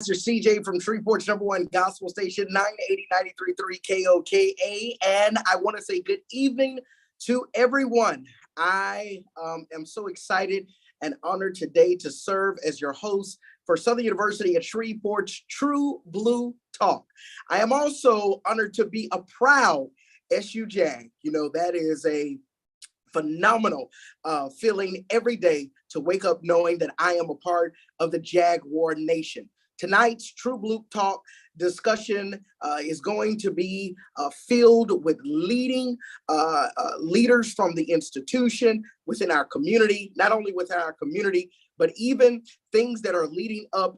Mr. CJ from Shreveport's number one gospel station, 980 93.3 KOKA. And I want to say good evening to everyone. I am so excited and honored today to serve as your host for Southern University at Shreveport's True Blue Talk. I am also honored to be a proud SU Jag. You know, that is a phenomenal feeling every day to wake up knowing that I am a part of the Jaguar Nation. Tonight's True Blue Talk discussion is going to be filled with leading leaders from the institution within our community, not only within our community, but even things that are leading up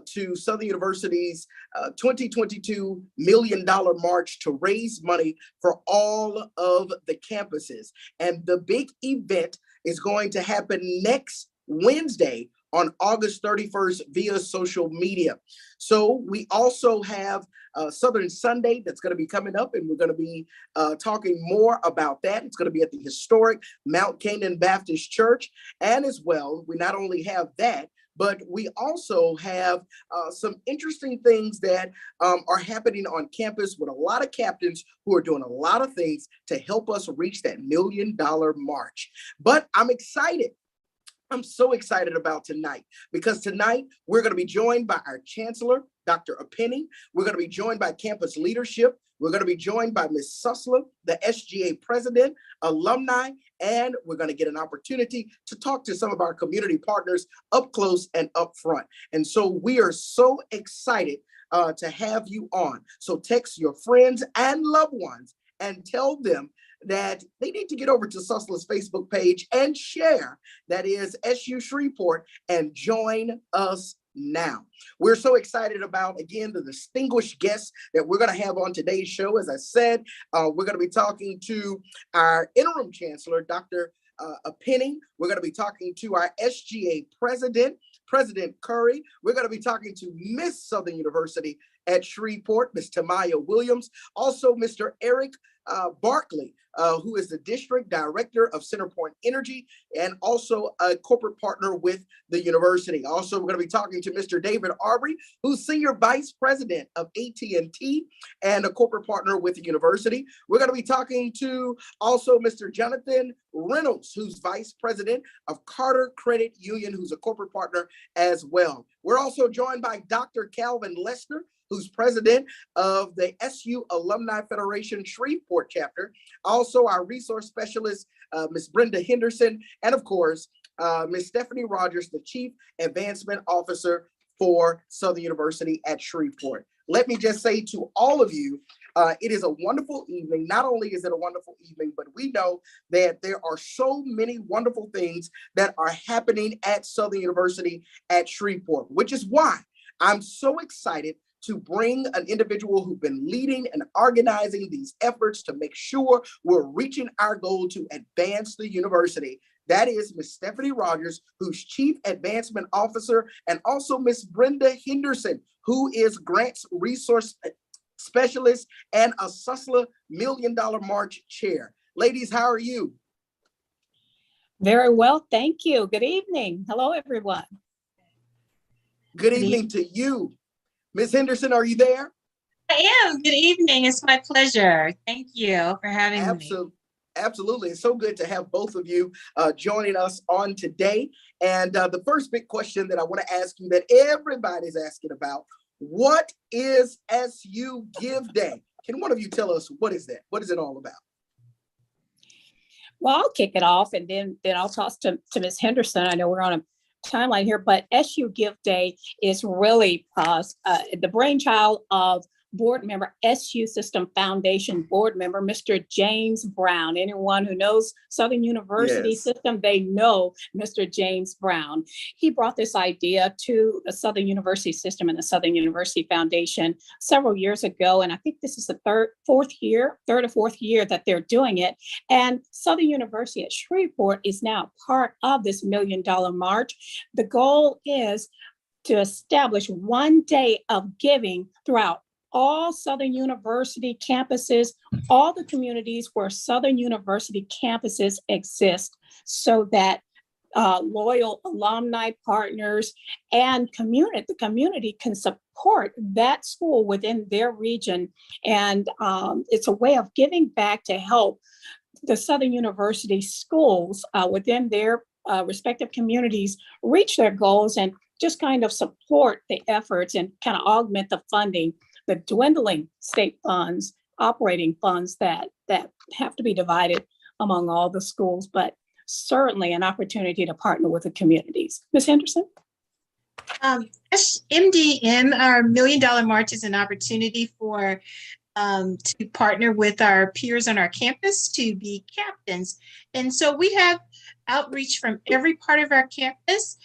to Southern University's 2022 $1 million march to raise money for all of the campuses. And the big event is going to happen next Wednesday on August 31st via social media. So we also have Southern Sunday that's going to be coming up, and we're going to be talking more about that. It's going to be at the historic Mount Canaan Baptist Church. And as well, we not only have that, but we also have some interesting things that are happening on campus with a lot of captains who are doing a lot of things to help us reach that $1 million march. But I'm excited. I'm so excited about tonight because tonight we're going to be joined by our chancellor, Dr. Penny. We're going to be joined by campus leadership. We're going to be joined by Ms. Sussler, the SGA president, alumni, and we're going to get an opportunity to talk to some of our community partners up close and up front. And so we are so excited to have you on. So text your friends and loved ones and tell them that they need to get over to Sussler's Facebook page and share, that is SU Shreveport, and join us now. We're so excited about, again, the distinguished guests that we're going to have on today's show. As I said, we're going to be talking to our interim chancellor, Dr. Penny. We're going to be talking to our SGA president, President Curry. We're going to be talking to Miss Southern University at Shreveport, Ms. Tamaya Williams. Also, Mr. Eric Barkley, who is the district director of Centerpoint Energy and also a corporate partner with the university. Also, we're going to be talking to Mr. David Arbery, who's senior vice president of AT&T and a corporate partner with the university. We're going to be talking to also Mr. Jonathan Reynolds, who's vice president of Carter Credit Union, who's a corporate partner as well. We're also joined by Dr. Calvin Lester, who's president of the SU Alumni Federation Shreveport chapter. Also, our resource specialist, Ms. Brenda Henderson, and of course, Ms. Stephanie Rogers, the Chief Advancement Officer for Southern University at Shreveport. Let me just say to all of you, it is a wonderful evening. Not only is it a wonderful evening, but we know that there are so many wonderful things that are happening at Southern University at Shreveport, which is why I'm so excited to bring an individual who's been leading and organizing these efforts to make sure we're reaching our goal to advance the university. That is Ms. Stephanie Rogers, who's Chief Advancement Officer, and also Ms. Brenda Henderson, who is Grants Resource Specialist and a Sussler $1 Million March Chair. Ladies, how are you? Very well, thank you. Good evening. Hello, everyone. Good evening to you. Ms. Henderson, are you there? I am. Good evening. It's my pleasure. Thank you for having me. Absolutely. It's so good to have both of you joining us on today. And the first big question that I want to ask you that everybody's asking about, what is SU Give Day? Can one of you tell us what is that? What is it all about? Well, I'll kick it off and then I'll toss to Ms. Henderson. I know we're on a timeline here, but SU Give Day is really the brainchild of board member, SU System Foundation board member, Mr. James Brown. Anyone who knows Southern University system, they know Mr. James Brown. He brought this idea to the Southern University system and the Southern University Foundation several years ago. And I think this is the third or fourth year that they're doing it. And Southern University at Shreveport is now part of this $1 Million March. The goal is to establish one day of giving throughout all Southern University campuses, all the communities where Southern University campuses exist, so that loyal alumni partners and the community can support that school within their region. And it's a way of giving back to help the Southern University schools within their respective communities reach their goals and just kind of support the efforts and kind of augment the funding, the dwindling state funds, operating funds that have to be divided among all the schools, but certainly an opportunity to partner with the communities. Ms. Henderson? MDM, our $1 Million March, is an opportunity for to partner with our peers on our campus to be captains. And so we have outreach from every part of our campus,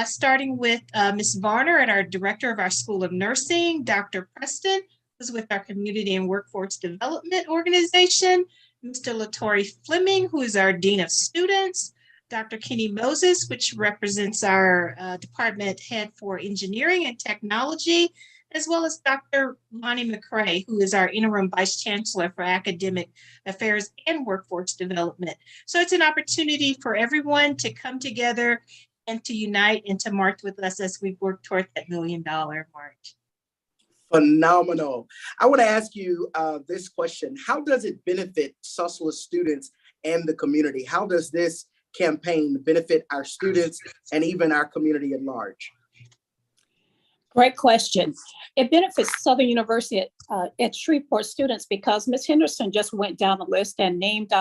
starting with Ms. Varner and our director of our School of Nursing, Dr. Preston, who's with our Community and Workforce Development Organization, Mr. Latori Fleming, who is our Dean of Students, Dr. Kenny Moses, which represents our department head for engineering and technology, as well as Dr. Lonnie McCrae, who is our interim vice chancellor for academic affairs and workforce development. So it's an opportunity for everyone to come together and to unite and to march with us as we work toward that $1 Million March. Phenomenal. I want to ask you this question. How does it benefit SUSLA students and the community? How does this campaign benefit our students and even our community at large? Great question. It benefits Southern University at Shreveport students because Ms. Henderson just went down the list and named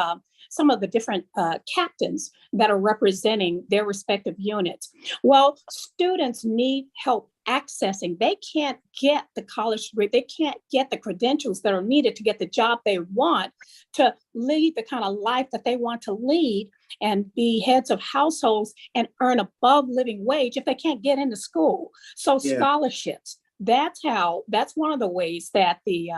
some of the different captains that are representing their respective units. Well, students need help accessing. They can't get the college degree. They can't get the credentials that are needed to get the job they want, to lead the kind of life that they want to lead and be heads of households and earn above living wage if they can't get into school. So scholarships, that's one of the ways that the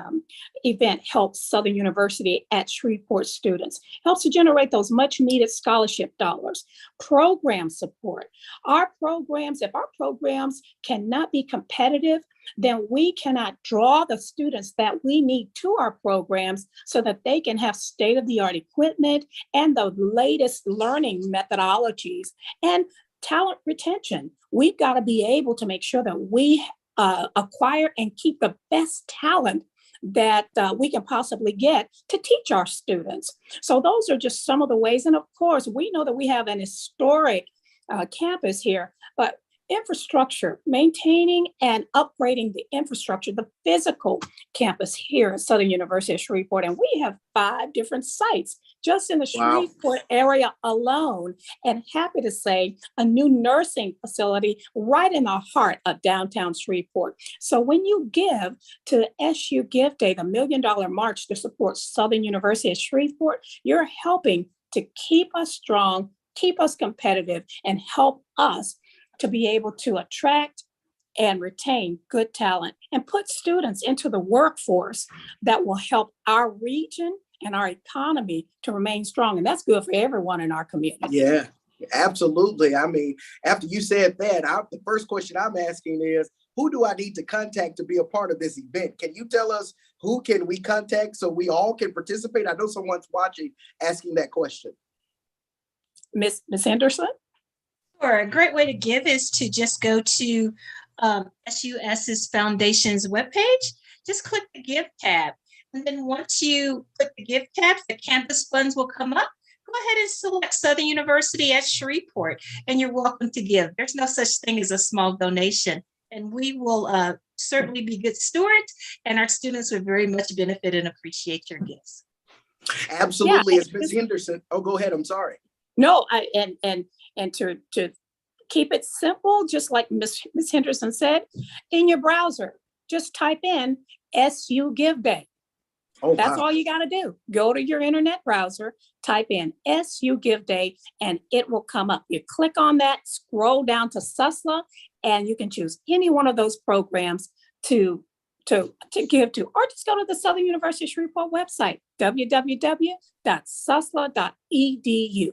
event helps Southern University at Shreveport students, helps to generate those much needed scholarship dollars. Program support. If our programs cannot be competitive, then we cannot draw the students that we need to our programs so that they can have state-of-the-art equipment and the latest learning methodologies and talent retention. We've got to be able to make sure that we acquire and keep the best talent that we can possibly get to teach our students. So those are just some of the ways. And of course, we know that we have an historic campus here, but infrastructure, maintaining and upgrading the infrastructure, the physical campus here at Southern University of Shreveport. And we have 5 different sites just in the Shreveport area alone. And happy to say a new nursing facility right in the heart of downtown Shreveport. So when you give to SU Give Day, the $1 Million March to support Southern University of Shreveport, you're helping to keep us strong, keep us competitive, and help us to be able to attract and retain good talent and put students into the workforce that will help our region and our economy to remain strong. And that's good for everyone in our community. Yeah, absolutely. I mean, after you said that, the first question I'm asking is, who do I need to contact to be a part of this event? Can you tell us who can we contact so we all can participate? I know someone's watching asking that question. Ms. Henderson? Sure. A great way to give is to just go to SUS's Foundation's webpage. Just click the Give tab. And then once you click the Give tab, the campus funds will come up. Go ahead and select Southern University at Shreveport, and you're welcome to give. There's no such thing as a small donation. And we will certainly be good stewards, and our students would very much benefit and appreciate your gifts. Absolutely. As Ms. Henderson, go ahead. I'm sorry. No, and to keep it simple, just like Ms. Henderson said, in your browser, just type in SU Give Day. That's all you got to do. Go to your internet browser, type in SU Give Day, and it will come up. You click on that, scroll down to SUSLA, and you can choose any one of those programs to give to, or just go to the Southern University of Shreveport website, www.susla.edu.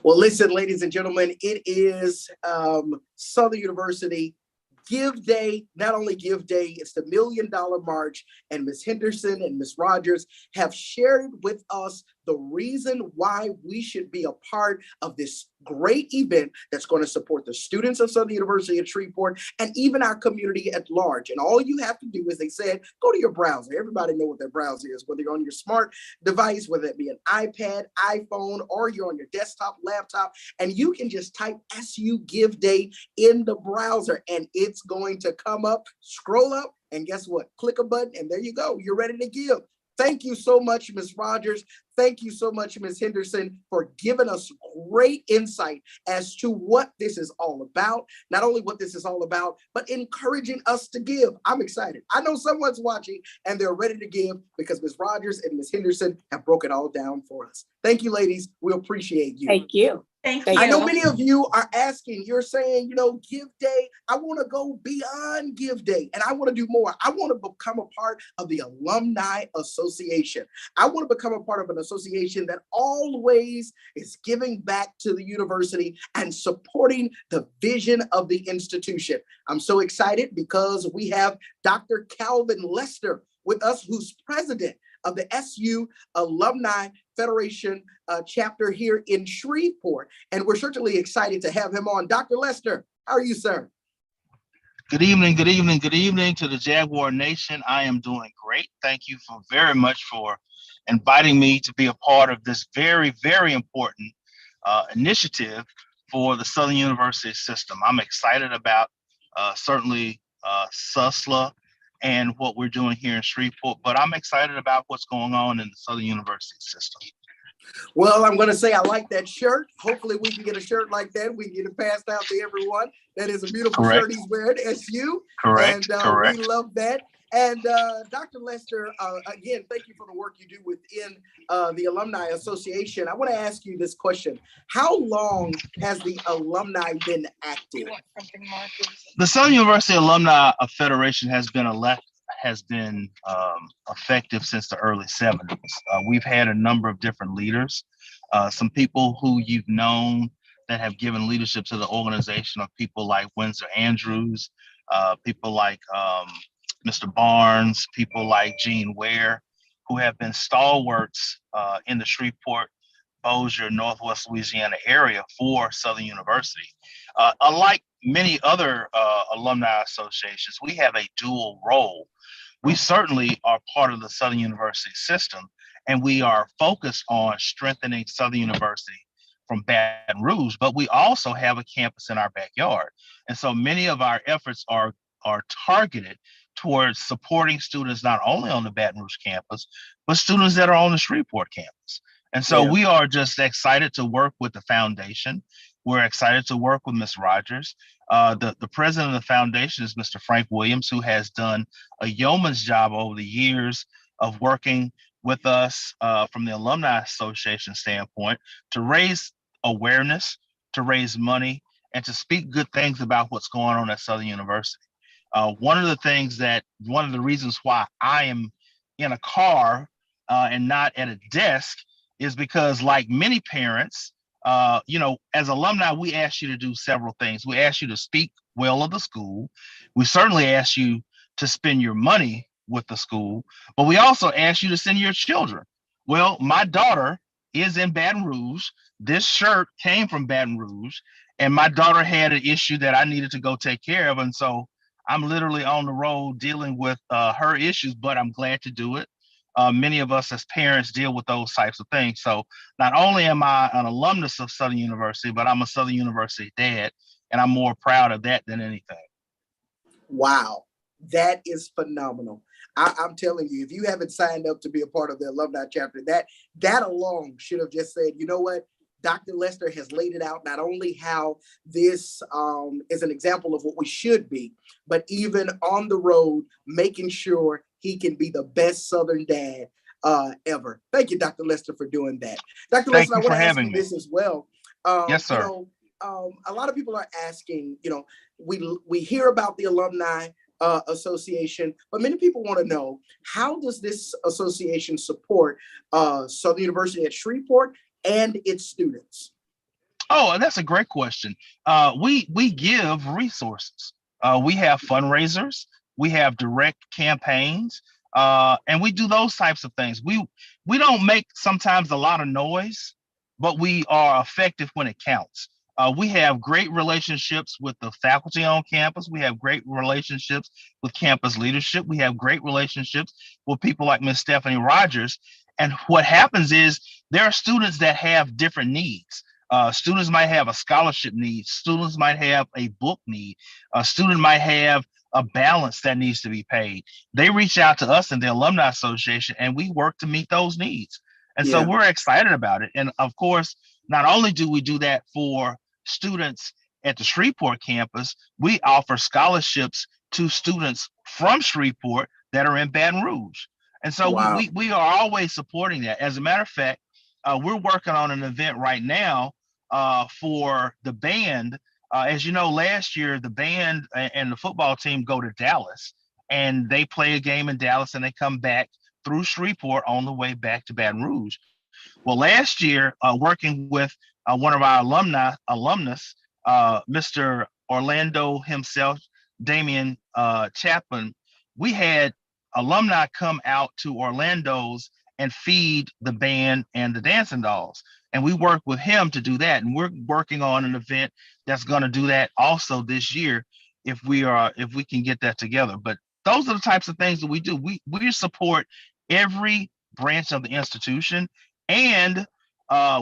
Well, listen, ladies and gentlemen, it is Southern University Give Day. Not only Give Day, it's the $1 Million March, and Ms. Henderson and Ms. Rogers have shared with us the reason why we should be a part of this great event that's going to support the students of Southern University at Shreveport and even our community at large. And all you have to do is, they said, go to your browser. Everybody know what their browser is, whether you're on your smart device, whether it be an iPad, iPhone, or you're on your desktop, laptop, and you can just type SU Give Day in the browser and it's going to come up, scroll up, and guess what? Click a button and there you go. You're ready to give. Thank you so much, Ms. Rogers. Thank you so much, Ms. Henderson, for giving us great insight as to what this is all about. Not only what this is all about, but encouraging us to give. I'm excited. I know someone's watching and they're ready to give because Ms. Rogers and Ms. Henderson have broken it all down for us. Thank you, ladies. We appreciate you. Thank you. Thank Thank you. I know many of you are asking, you're saying, Give Day. I want to go beyond Give Day and I want to do more. I want to become a part of the Alumni Association. I want to become a part of an association that always is giving back to the university and supporting the vision of the institution. I'm so excited because we have Dr. Calvin Lester with us, who's president of the SU Alumni Federation chapter here in Shreveport. And we're certainly excited to have him on. Dr. Lester, how are you, sir? Good evening, good evening, good evening to the Jaguar Nation. I am doing great. Thank you very much for inviting me to be a part of this very, very important initiative for the Southern University system. I'm excited about certainly SUSLA and what we're doing here in Shreveport, but I'm excited about what's going on in the Southern University system. Well, I'm going to say I like that shirt. Hopefully we can get a shirt like that. We can get it passed out to everyone. That is a beautiful Correct. shirt he's wearing, SU. Correct. And Correct. we love that. And Dr. Lester, again, thank you for the work you do within the Alumni Association. I want to ask you this question. How long has the alumni been active? The Southern University Alumni Federation has been effective since the early 70s. We've had a number of different leaders. Some people who you've known that have given leadership to the organization are people like Windsor Andrews, people like Mr. Barnes, people like Gene Ware, who have been stalwarts in the Shreveport, Bossier, Northwest Louisiana area for Southern University. Unlike many other alumni associations, we have a dual role. We certainly are part of the Southern University system, and we are focused on strengthening Southern University from Baton Rouge, but we also have a campus in our backyard. And so many of our efforts are targeted towards supporting students not only on the Baton Rouge campus, but students that are on the Shreveport campus. And so we are just excited to work with the foundation. We're excited to work with Ms. Rogers. The president of the foundation is Mr. Frank Williams, who has done a yeoman's job over the years of working with us from the Alumni Association standpoint to raise awareness, to raise money, and to speak good things about what's going on at Southern University. One of the reasons why I am in a car and not at a desk is because, like many parents, as alumni, we ask you to do several things. We ask you to speak well of the school. We certainly ask you to spend your money with the school, but we also ask you to send your children. Well, my daughter is in Baton Rouge. This shirt came from Baton Rouge, and my daughter had an issue that I needed to go take care of. And so I'm literally on the road dealing with her issues, but I'm glad to do it. Many of us as parents deal with those types of things. So not only am I an alumnus of Southern University, but I'm a Southern University dad, and I'm more proud of that than anything. Wow, that is phenomenal. I'm telling you, if you haven't signed up to be a part of the alumni chapter, that alone should have just said, you know what? Dr. Lester has laid it out, not only how this is an example of what we should be, but even on the road, making sure he can be the best Southern dad ever. Thank you, Dr. Lester, for doing that. Dr. Lester, I want to ask you this as well. Yes, sir. A lot of people are asking, we hear about the Alumni Association, but many people want to know, how does this association support Southern University at Shreveport and its students? Oh, that's a great question. We give resources. We have fundraisers. We have direct campaigns. And we do those types of things. We don't make sometimes a lot of noise, but we are effective when it counts. We have great relationships with the faculty on campus. We have great relationships with campus leadership. We have great relationships with people like Miss Stephanie Rogers. And what happens is there are students that have different needs. Students might have a scholarship need. Students might have a book need. A student might have a balance that needs to be paid. They reach out to us in the Alumni Association, and we work to meet those needs. And so we're excited about it. And of course, not only do we do that for students at the Shreveport campus, we offer scholarships to students from Shreveport that are in Baton Rouge. And so we are always supporting that. As a matter of fact, we're working on an event right now for the band. As you know, last year, the band and the football team go to Dallas, and they play a game in Dallas, and they come back through Shreveport on the way back to Baton Rouge. Well, last year, working with one of our alumnus, Mr. Orlando himself, Damian Chapman, we had alumni come out to Orlando's and feed the band and the dancing dolls. And we work with him to do that. And we're working on an event that's going to do that also this year if we can get that together. But those are the types of things that we do. We support every branch of the institution, and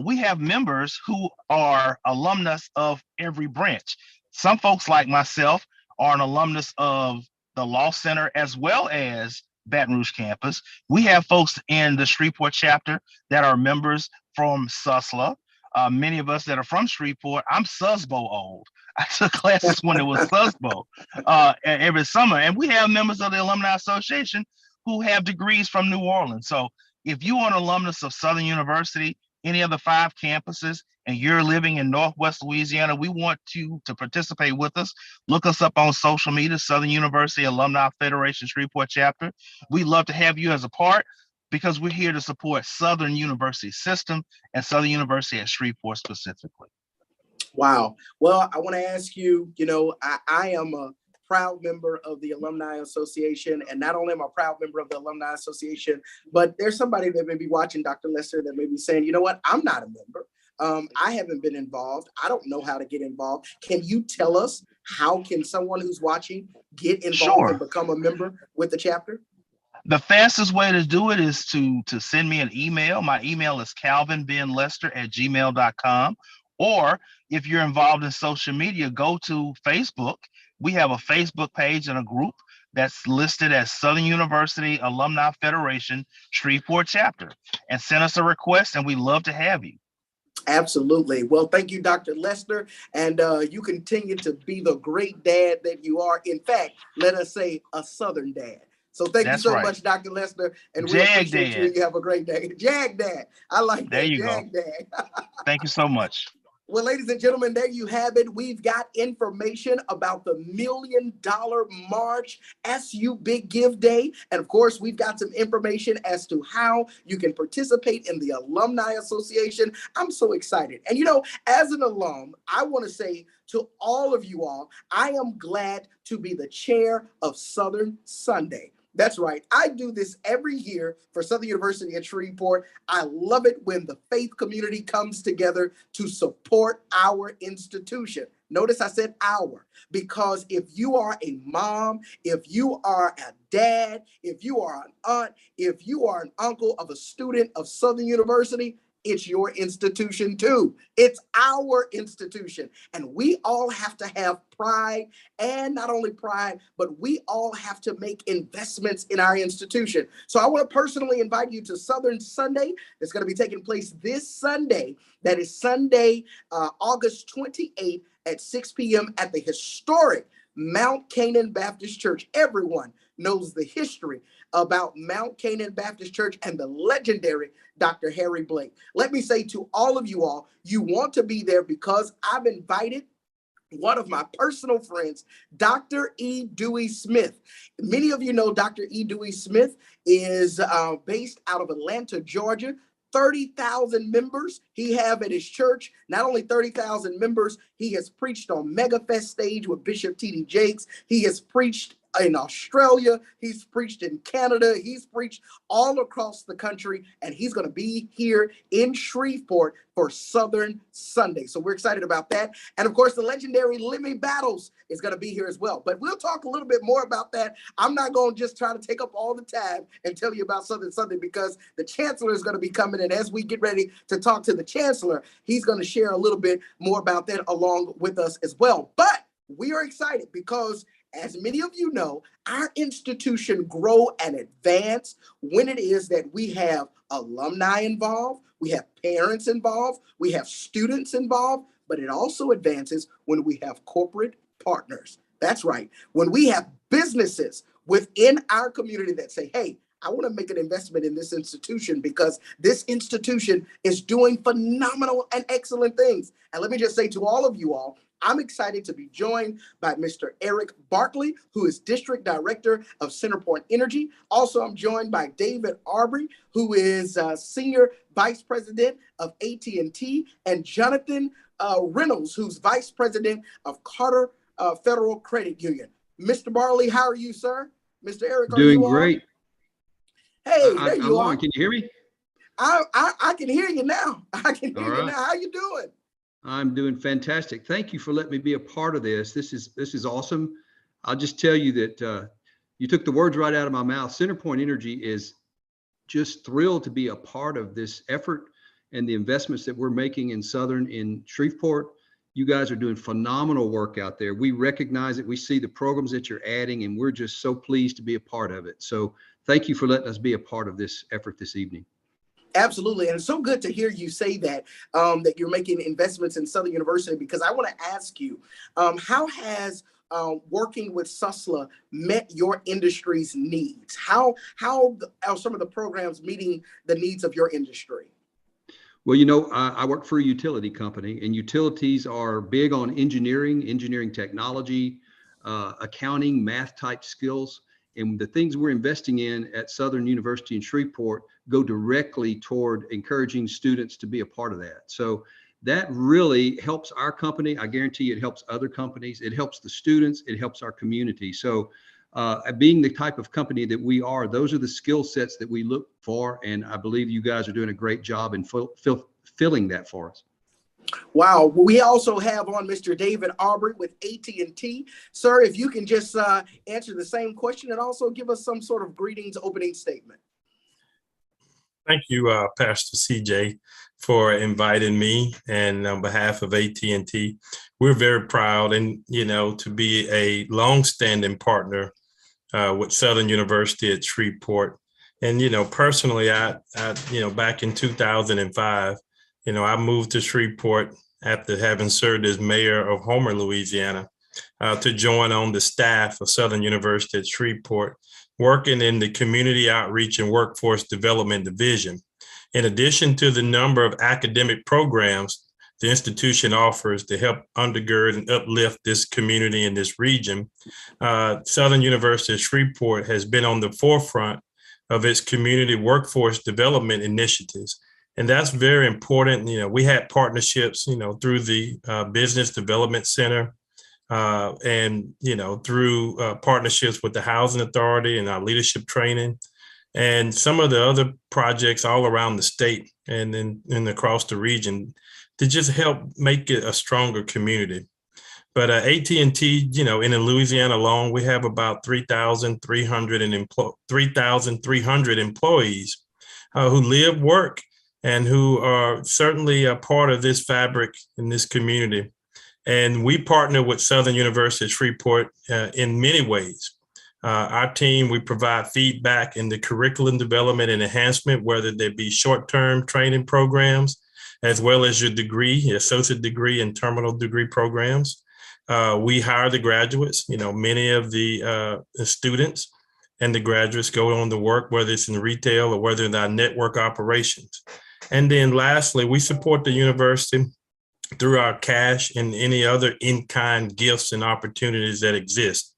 we have members who are alumnus of every branch. Some folks like myself are an alumnus of the Law Center as well as Baton Rouge campus. We have folks in the Shreveport chapter that are members from SUSLA. Many of us that are from Shreveport, I'm SUSBO old. I took classes when it was SUSBO every summer. And we have members of the Alumni Association who have degrees from New Orleans. So if you are an alumnus of Southern University, any of the 5 campuses, and you're living in Northwest Louisiana, we want you to participate with us. Look us up on social media, Southern University Alumni Federation Shreveport chapter. We'd love to have you as a part because we're here to support Southern University system and Southern University at Shreveport specifically. Wow. Well, I want to ask you, I am a proud member of the Alumni Association. And not only am I a proud member of the Alumni Association, but there's somebody that may be watching Dr. Lester that may be saying, you know what, I'm not a member. I haven't been involved. I don't know how to get involved. Can you tell us how can someone who's watching get involved and become a member with the chapter? The fastest way to do it is to send me an email. My email is calvinbenlester@gmail.com. Or if you're involved in social media, go to Facebook. We have a Facebook page and a group that's listed as Southern University Alumni Federation Shreveport chapter, and send us a request, and we'd love to have you. Absolutely. Well, thank you, Dr. Lester. And you continue to be the great dad that you are. In fact, let us say a Southern dad. So thank you so much, Dr. Lester. And we appreciate you. You have a great day. Jag Dad. I like that. There you Jag go. Dad. Thank you so much. Well, ladies and gentlemen, there you have it. We've got information about the $1 Million March SU Big Give Day. And of course, we've got some information as to how you can participate in the Alumni Association. I'm so excited. And as an alum, I want to say to all of you all, I am glad to be the chair of Southern Sunday. That's right. I do this every year for Southern University at Shreveport. I love it when the faith community comes together to support our institution. Notice I said our, because if you are a mom, if you are a dad, if you are an aunt, if you are an uncle of a student of Southern University, it's your institution too. It's our institution. And we all have to have pride, and not only pride, but we all have to make investments in our institution. So I want to personally invite you to Southern Sunday. It's going to be taking place this Sunday. That is Sunday, August 28th at 6 p.m. at the historic Mount Canaan Baptist Church. Everyone knows the history about Mount Canaan Baptist Church and the legendary Dr. Harry Blake. Let me say to all of you all, you want to be there because I've invited one of my personal friends, Dr. E. Dewey Smith. Many of you know Dr. E. Dewey Smith is based out of Atlanta, Georgia. 30,000 members he have at his church. Not only 30,000 members, he has preached on Megafest stage with Bishop T.D. Jakes. He has preached in Australia. He's preached in Canada. He's preached all across the country, and he's going to be here in Shreveport for Southern Sunday. So we're excited about that. And of course, the legendary Lemmy Battles is going to be here as well. But we'll talk a little bit more about that. I'm not going to just try to take up all the time and tell you about Southern Sunday, because the chancellor is going to be coming. And as we get ready to talk to the chancellor, he's going to share a little bit more about that along with us as well. But we are excited because, as many of you know, our institution grow and advance when it is that we have alumni involved, we have parents involved, we have students involved, but it also advances when we have corporate partners. That's right. When we have businesses within our community that say, hey, I want to make an investment in this institution because this institution is doing phenomenal and excellent things. And let me just say to all of you all, I'm excited to be joined by Mr. Eric Barkley, who is District Director of Centerpoint Energy. Also, I'm joined by David Arbery, who is Senior Vice President of AT&T, and Jonathan Reynolds, who's Vice President of Carter Federal Credit Union. Mr. Barley, how are you, sir? Mr. Eric, are you doing great. Hey, there you are. Can you hear me? I can hear you now. I can hear you now. How you doing? I'm doing fantastic. Thank you for letting me be a part of this. This is awesome. I'll just tell you that you took the words right out of my mouth. Centerpoint Energy is just thrilled to be a part of this effort and the investments that we're making in Shreveport. You guys are doing phenomenal work out there. We recognize it. We see the programs that you're adding, and we're just so pleased to be a part of it. So thank you for letting us be a part of this effort this evening. Absolutely. And it's so good to hear you say that, that you're making investments in Southern University, because I want to ask you, how has working with SUSLA met your industry's needs? How are some of the programs meeting the needs of your industry? Well, you know, I work for a utility company, and utilities are big on engineering technology, accounting, math type skills. And the things we're investing in at Southern University in Shreveport go directly toward encouraging students to be a part of that. So that really helps our company. I guarantee you it helps other companies. It helps the students. It helps our community. So being the type of company that we are, those are the skill sets that we look for. And I believe you guys are doing a great job in filling that for us. Wow. We also have on Mr. David Arbery with AT&T. Sir, if you can just answer the same question and also give us some sort of greetings opening statement. Thank you, Pastor CJ, for inviting me. And on behalf of AT&T, we're very proud and, to be a longstanding partner with Southern University at Shreveport. And, personally, I back in 2005, I moved to Shreveport after having served as mayor of Homer, Louisiana, to join on the staff of Southern University at Shreveport, working in the Community Outreach and Workforce Development Division. In addition to the number of academic programs the institution offers to help undergird and uplift this community in this region, Southern University at Shreveport has been on the forefront of its community workforce development initiatives. And that's very important. We had partnerships, through the Business Development Center and, through partnerships with the Housing Authority and our leadership training and some of the other projects all around the state and across the region to just help make it a stronger community. But AT&T, in Louisiana alone, we have about 3,300 employees who live, work, and who are certainly a part of this fabric in this community. And we partner with Southern University Shreveport in many ways. Our team, we provide feedback in the curriculum development and enhancement, whether they be short-term training programs, as well as your associate degree and terminal degree programs. We hire the graduates, many of the students and the graduates go on to work, whether it's in retail or whether in our network operations. And then lastly, we support the university through our cash and any other in-kind gifts and opportunities that exist.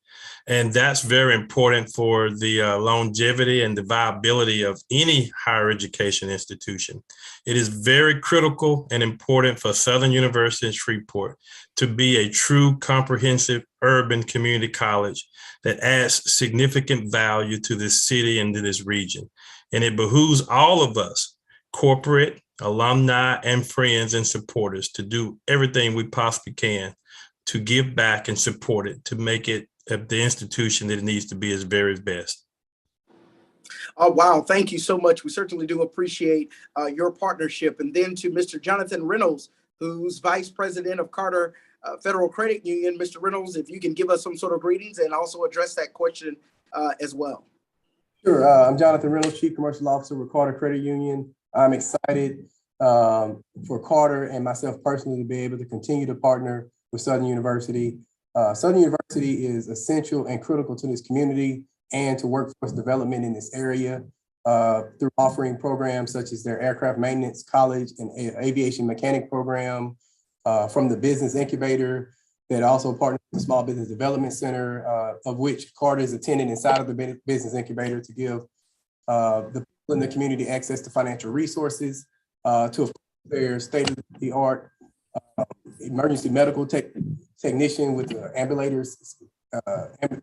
And that's very important for the longevity and the viability of any higher education institution. It is very critical and important for Southern University in Shreveport to be a true comprehensive urban community college that adds significant value to this city and to this region. And it behooves all of us, corporate, alumni, and friends and supporters, to do everything we possibly can to give back and support it, to make it the institution that it needs to be its very best. Oh, wow. Thank you so much. We certainly do appreciate your partnership. And then to Mr. Jonathan Reynolds, who's Vice President of Carter Federal Credit Union. Mr. Reynolds, if you can give us some sort of greetings and also address that question as well. Sure. I'm Jonathan Reynolds, Chief Commercial Officer with Carter Credit Union. I'm excited for Carter and myself personally to be able to continue to partner with Southern University. Southern University is essential and critical to this community and to workforce development in this area through offering programs such as their aircraft maintenance college and aviation mechanic program, from the business incubator that also partners with the Small Business Development Center, of which Carter is attending inside of the business incubator to give the people in the community access to financial resources, to their state-of-the-art emergency medical technician with the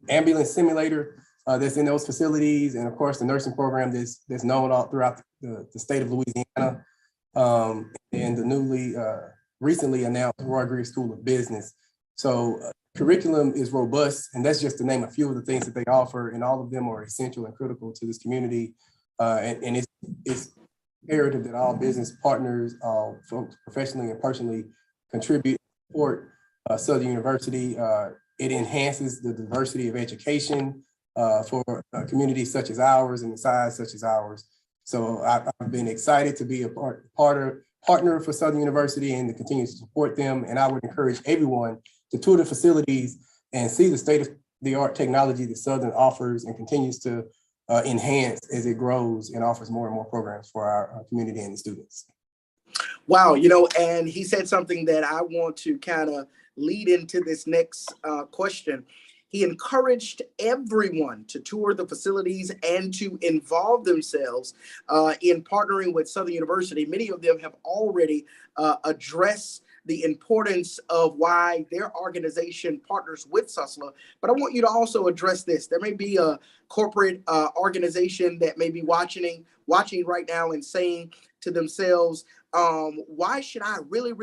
ambulance simulator that's in those facilities, and of course the nursing program that's known all throughout the state of Louisiana, and the newly recently announced Roy Griggs School of Business. So curriculum is robust, and that's just to name a few of the things that they offer, and all of them are essential and critical to this community. And it's imperative that all business partners, folks professionally and personally, contribute, support Southern University. It enhances the diversity of education for communities such as ours and the size such as ours. So I've been excited to be a partner for Southern University and to continue to support them. And I would encourage everyone to tour the facilities and see the state-of-the-art technology that Southern offers and continues to enhance as it grows and offers more and more programs for our community and the students. Wow, and he said something that I want to kind of lead into this next question. He encouraged everyone to tour the facilities and to involve themselves in partnering with Southern University. Many of them have already addressed the importance of why their organization partners with SUSLA. But I want you to also address this. There may be a corporate organization that may be watching right now and saying to themselves, why should I really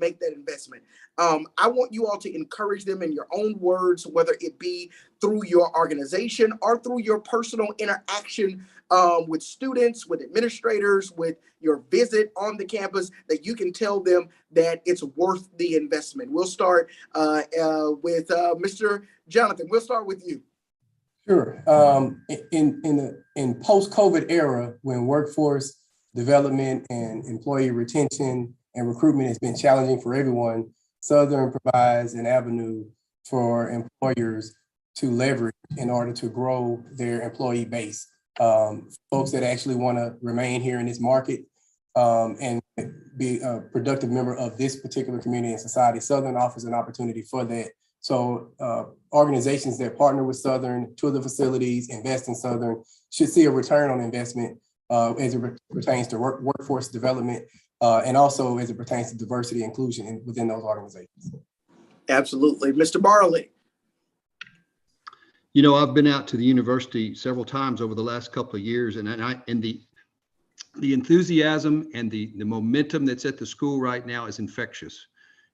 make that investment? I want you all to encourage them in your own words, whether it be through your organization or through your personal interaction with students, with administrators, with your visit on the campus, that you can tell them that it's worth the investment. We'll start with Mr. Jonathan. We'll start with you. Sure. In post-COVID era, when workforce development and employee retention and recruitment has been challenging for everyone, Southern provides an avenue for employers to leverage in order to grow their employee base. Folks that actually want to remain here in this market and be a productive member of this particular community and society, Southern offers an opportunity for that. So organizations that partner with Southern, tour the facilities, invest in Southern, should see a return on investment as it pertains to workforce development and also as it pertains to diversity and inclusion within those organizations. Absolutely. Mr. Barley. I've been out to the university several times over the last couple of years, and the enthusiasm and the momentum that's at the school right now is infectious.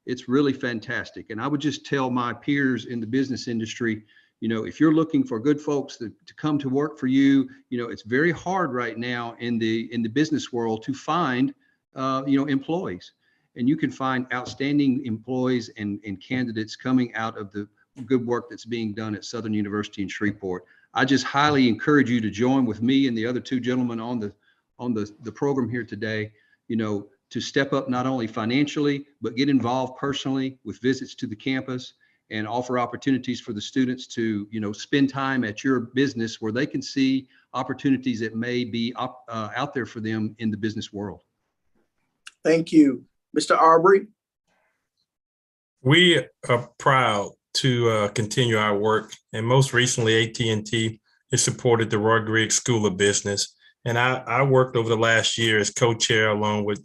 It's really fantastic. And I would just tell my peers in the business industry, if you're looking for good folks to come to work for you, it's very hard right now in the business world to find, employees. And you can find outstanding employees and candidates coming out of the good work that's being done at Southern University in Shreveport. I just highly encourage you to join with me and the other two gentlemen on the program here today, to step up not only financially, but get involved personally with visits to the campus and offer opportunities for the students to, spend time at your business where they can see opportunities that may be out there for them in the business world. Thank you. Mr. Arbery. We are proud to continue our work. And most recently, AT&T has supported the Roy Griggs School of Business. And I worked over the last year as co-chair along with,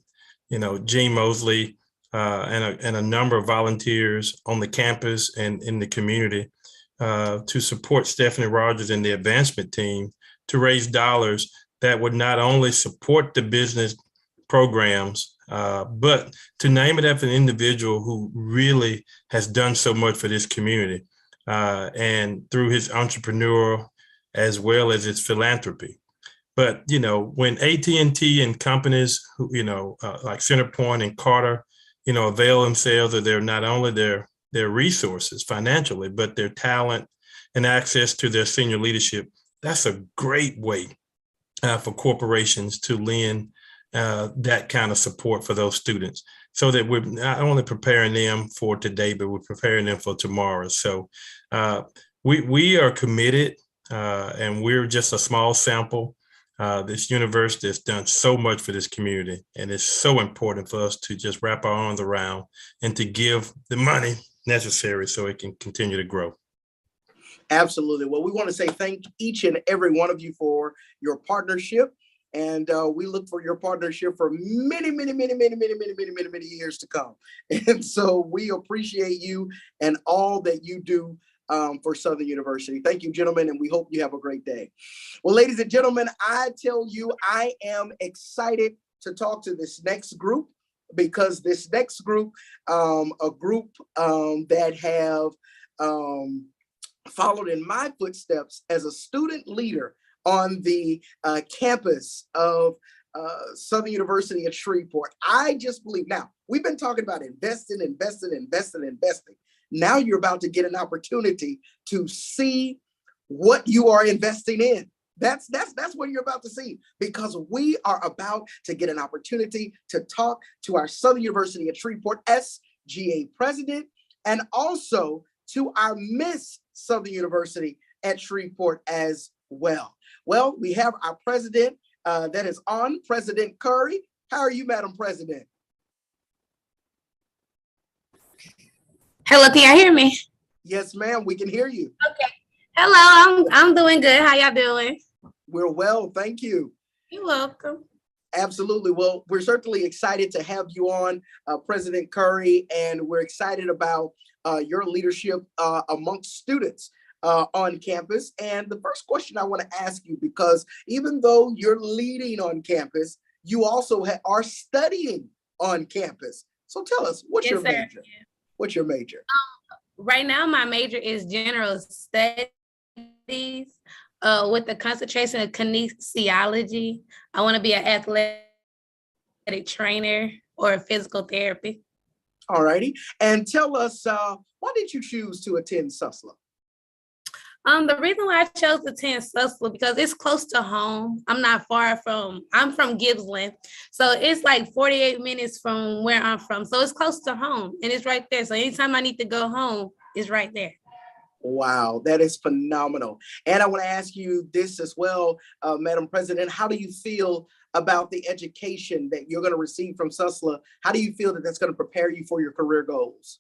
Gene Mosley and a number of volunteers on the campus and in the community to support Stephanie Rogers and the advancement team to raise dollars that would not only support the business programs, but to name it after an individual who really has done so much for this community and through his entrepreneurial as well as his philanthropy. But, when AT&T and companies, like Centerpoint and Carter, avail themselves of not only their resources financially, but their talent and access to their senior leadership, that's a great way for corporations to lend that kind of support for those students, so that we're not only preparing them for today, but we're preparing them for tomorrow. So we are committed, and we're just a small sample. This university has done so much for this community, and it's so important for us to just wrap our arms around and to give the money necessary so it can continue to grow. Absolutely. Well, we want to say thank each and every one of you for your partnership. And we look for your partnership for many, many, many, many, many, many, many, many, many years to come. And so we appreciate you and all that you do for Southern University. Thank you, gentlemen, and we hope you have a great day. Well, ladies and gentlemen, I tell you, I am excited to talk to this next group, because this next group, a group that have followed in my footsteps as a student leader on the campus of Southern University at Shreveport. I just believe, now, we've been talking about investing. Now you're about to get an opportunity to see what you are investing in. That's what you're about to see, because we are about to get an opportunity to talk to our Southern University at Shreveport SGA president, and also to our Miss Southern University at Shreveport as well. Well, we have our president that is on, President Curry. How are you, Madam President? Hello, can you hear me? Yes, ma'am, we can hear you. Okay. Hello, I'm doing good. How y'all doing? We're well, thank you. You're welcome. Absolutely. Well, we're certainly excited to have you on, President Curry, and we're excited about your leadership amongst students on campus. And the first question I want to ask you, because even though you're leading on campus, you also are studying on campus. So tell us, what's your major? What's your major? Right now, my major is general studies with the concentration of kinesiology. I want to be an athletic trainer or physical therapy. All righty. And tell us, why did you choose to attend Susla? The reason why I chose to attend Susla because it's close to home. I'm from Gibbsland. So it's like 48 minutes from where I'm from. So it's close to home and it's right there. So anytime I need to go home, it's right there. Wow, that is phenomenal. And I want to ask you this as well, Madam President, how do you feel about the education that you're going to receive from Susla? How do you feel that that's going to prepare you for your career goals?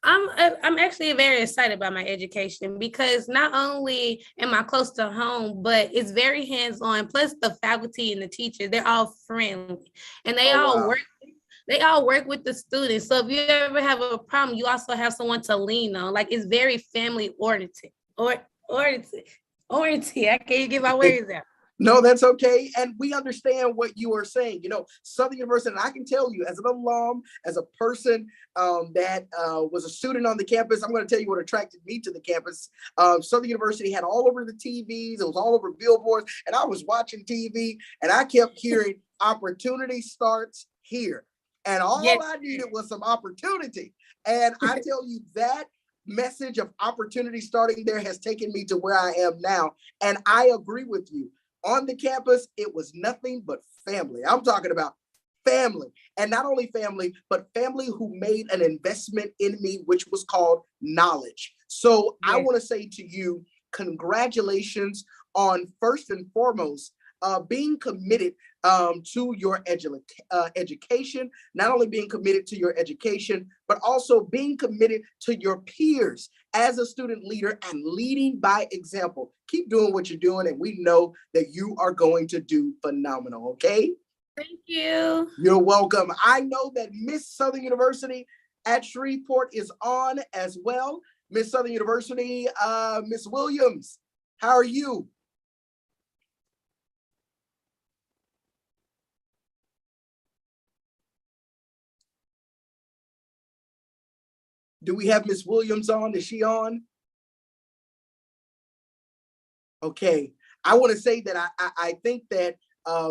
I'm actually very excited about my education because not only am I close to home, but it's very hands-on. Plus the faculty and the teachers, they're all friendly and they all work with the students. So if you ever have a problem, you also have someone to lean on. Like it's very family oriented. I can't get my words out. No, that's okay. And we understand what you are saying. You know, Southern University, and I can tell you as an alum, as a person that was a student on the campus, I'm going to tell you what attracted me to the campus. Southern University had all over the TVs. It was all over billboards. And I was watching TV and I kept hearing opportunity starts here. And all I needed was some opportunity. And I tell you that message of opportunity starting there has taken me to where I am now. And I agree with you. On the campus, it was nothing but family. I'm talking about family. And not only family, but family who made an investment in me, which was called knowledge. So I want to say to you, congratulations on first and foremost, being committed to your education, not only being committed to your education, but also being committed to your peers as a student leader and leading by example. Keep doing what you're doing, and we know that you are going to do phenomenal, okay? Thank you. You're welcome. I know that Miss Southern University at Shreveport is on as well. Miss Southern University, Miss Williams, how are you? Do we have Miss Williams on? Is she on? Okay. I want to say that I think that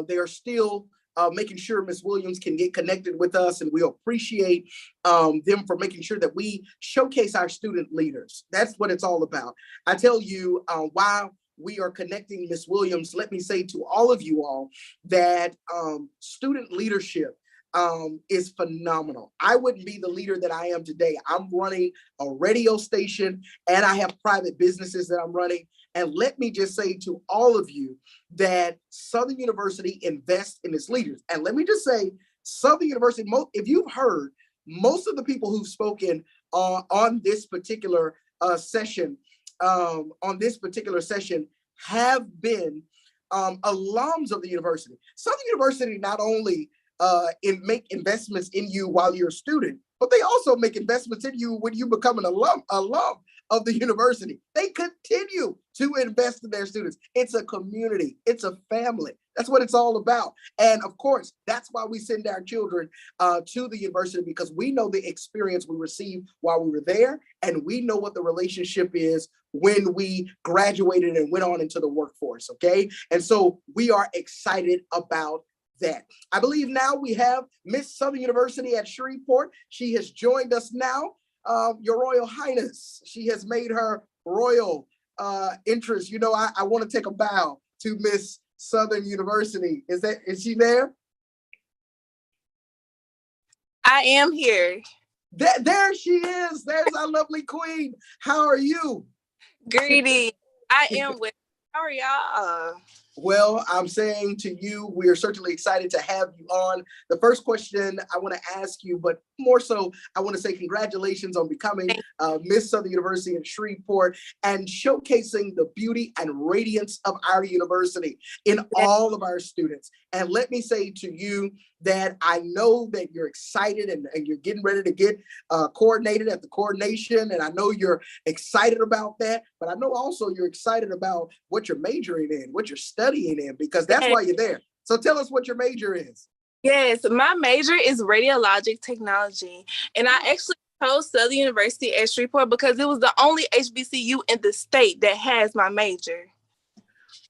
they are still making sure Miss Williams can get connected with us, and we appreciate them for making sure that we showcase our student leaders. That's what it's all about. I tell you, while we are connecting Miss Williams, let me say to all of you all that student leadership is phenomenal. I wouldn't be the leader that I am today. I'm running a radio station and I have private businesses that I'm running. And let me just say to all of you that Southern University invests in its leaders. And let me just say, Southern University, if you've heard, most of the people who've spoken on this particular session, have been alums of the university. Southern University not only make investments in you while you're a student, but they also make investments in you when you become an alum of the university. They continue to invest in their students. It's a community. It's a family. That's what it's all about. And of course, that's why we send our children to the university, because we know the experience we received while we were there, and we know what the relationship is when we graduated and went on into the workforce, okay? And so we are excited about that. I believe now we have Miss Southern University at Shreveport. She has joined us now. Your Royal Highness, she has made her royal interest. You know, I want to take a bow to Miss Southern University. Is she there? I am here. There she is. There's our lovely queen. How are you? Greedy. I am with. How are y'all? Well, I'm saying to you, we are certainly excited to have you on. The first question I want to ask you, but more so, I want to say congratulations on becoming Miss Southern University in Shreveport and showcasing the beauty and radiance of our university in all of our students. And let me say to you that I know that you're excited and you're getting ready to get coordinated at the coordination. And I know you're excited about that, but I know also you're excited about what you're majoring in, what you're studying in, because that's why you're there. So tell us what your major is. Yes, my major is radiologic technology. And I actually chose Southern University at Shreveport because it was the only HBCU in the state that has my major.